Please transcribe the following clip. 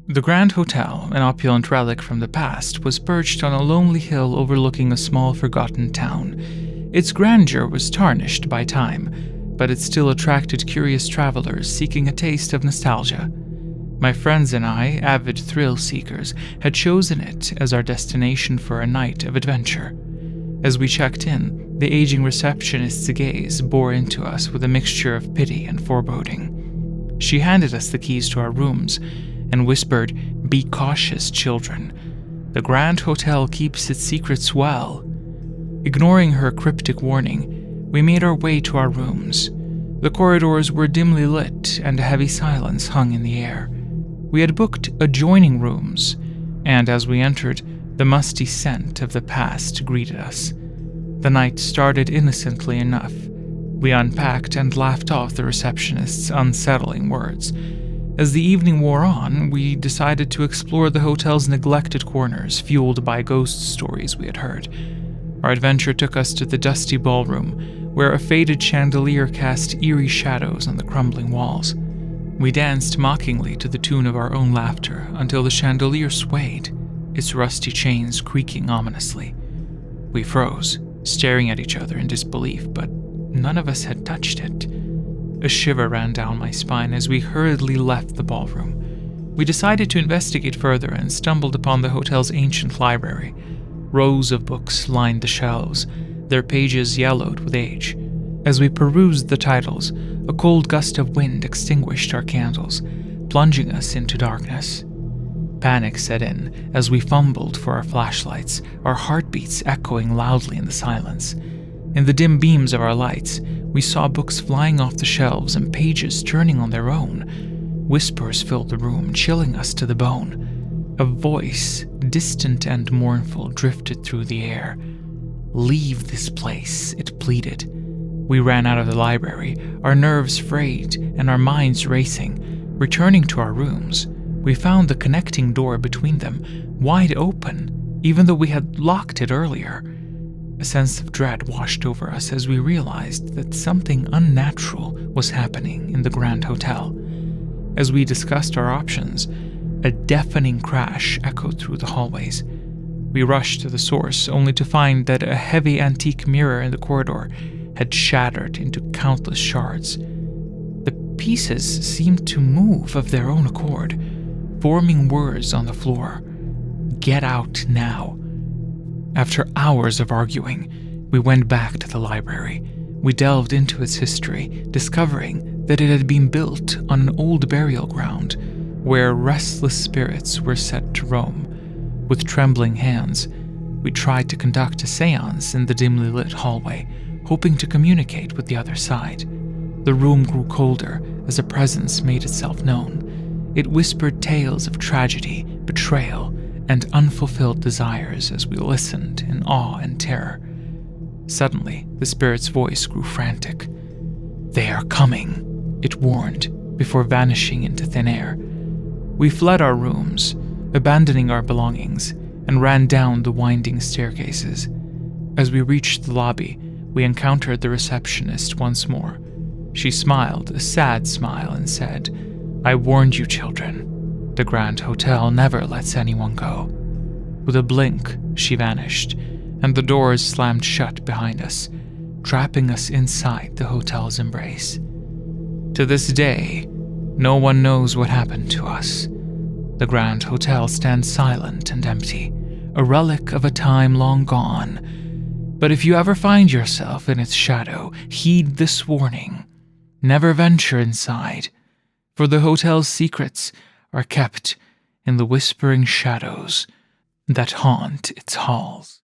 The Grand Hotel, an opulent relic from the past, was perched on a lonely hill overlooking a small forgotten town. Its grandeur was tarnished by time, but it still attracted curious travelers seeking a taste of nostalgia. My friends and I, avid thrill seekers, had chosen it as our destination for a night of adventure. As we checked in, the aging receptionist's gaze bore into us with a mixture of pity and foreboding. She handed us the keys to our rooms and whispered, "Be cautious, children. The Grand Hotel keeps its secrets well." Ignoring her cryptic warning, we made our way to our rooms. The corridors were dimly lit and a heavy silence hung in the air. We had booked adjoining rooms, and as we entered, the musty scent of the past greeted us. The night started innocently enough. We unpacked and laughed off the receptionist's unsettling words. As the evening wore on, we decided to explore the hotel's neglected corners, fueled by ghost stories we had heard. Our adventure took us to the dusty ballroom, where a faded chandelier cast eerie shadows on the crumbling walls. We danced mockingly to the tune of our own laughter until the chandelier swayed, its rusty chains creaking ominously. We froze, staring at each other in disbelief, but none of us had touched it. A shiver ran down my spine as we hurriedly left the ballroom. We decided to investigate further and stumbled upon the hotel's ancient library. Rows of books lined the shelves, their pages yellowed with age. As we perused the titles, a cold gust of wind extinguished our candles, plunging us into darkness. Panic set in as we fumbled for our flashlights, our heartbeats echoing loudly in the silence. In the dim beams of our lights, we saw books flying off the shelves and pages turning on their own. Whispers filled the room, chilling us to the bone. A voice, distant and mournful, drifted through the air. "Leave this place," it pleaded. We ran out of the library, our nerves frayed and our minds racing. Returning to our rooms, we found the connecting door between them wide open, even though we had locked it earlier. A sense of dread washed over us as we realized that something unnatural was happening in the Grand Hotel. As we discussed our options, a deafening crash echoed through the hallways. We rushed to the source, only to find that a heavy antique mirror in the corridor had shattered into countless shards. The pieces seemed to move of their own accord, forming words on the floor. "Get out now." After hours of arguing, we went back to the library. We delved into its history, discovering that it had been built on an old burial ground where restless spirits were set to roam. With trembling hands, we tried to conduct a seance in the dimly lit hallway, hoping to communicate with the other side. The room grew colder as a presence made itself known. It whispered tales of tragedy, betrayal, and unfulfilled desires as we listened in awe and terror. Suddenly, the spirit's voice grew frantic. "They are coming," it warned, before vanishing into thin air. We fled our rooms, abandoning our belongings, and ran down the winding staircases. As we reached the lobby, we encountered the receptionist once more. She smiled a sad smile and said, "I warned you, children. The Grand Hotel never lets anyone go." With a blink, she vanished, and the doors slammed shut behind us, trapping us inside the hotel's embrace. To this day, no one knows what happened to us. The Grand Hotel stands silent and empty, a relic of a time long gone. But if you ever find yourself in its shadow, heed this warning. Never venture inside, for the hotel's secrets are kept in the whispering shadows that haunt its halls.